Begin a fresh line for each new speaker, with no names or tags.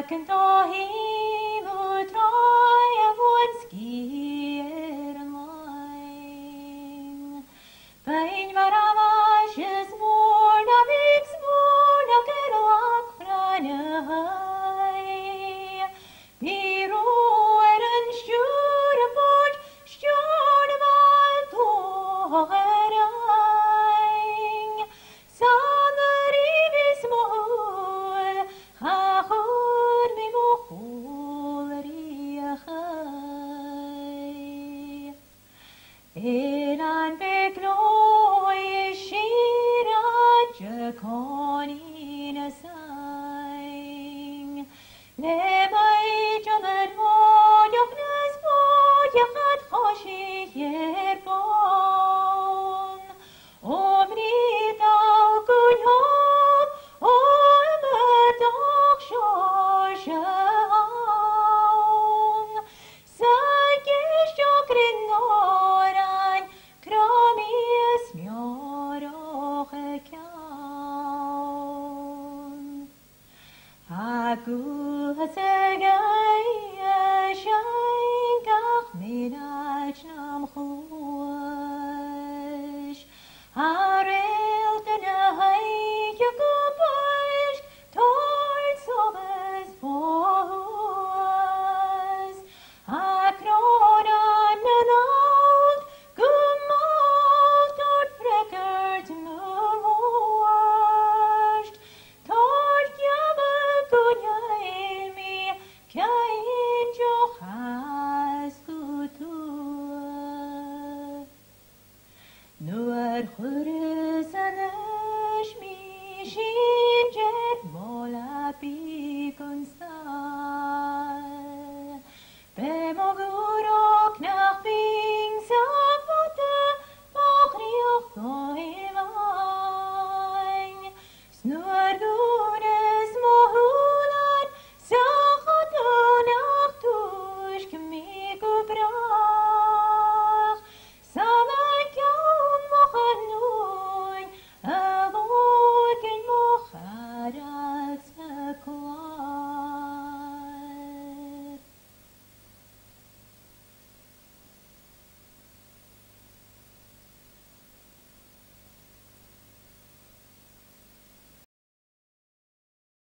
Haken tohim utroja vonski ermain. Pain varavas is vorna vix vorna keroak pranahai. Piru eren sture pot sture mal toheraing. Samari vismol hachor mi mohol riachai. Eran begloi shirat jaconin asang. Lemai jamer voyachnes voyachat choshi yerbon. Omri tau kunyom, ometoch shoshang. Sagish jokringoran, kromis mjoroch ekjan. Hagu hasagai shankach minach nam chuash. Harel tenahai yakubash, toit sobes boas. Akronan nanalt, gumalt tot prekert muasht. Tot yama kunyaimi, kyain johas kutua. Nuar khursanashmi shinjet mola pi konsta.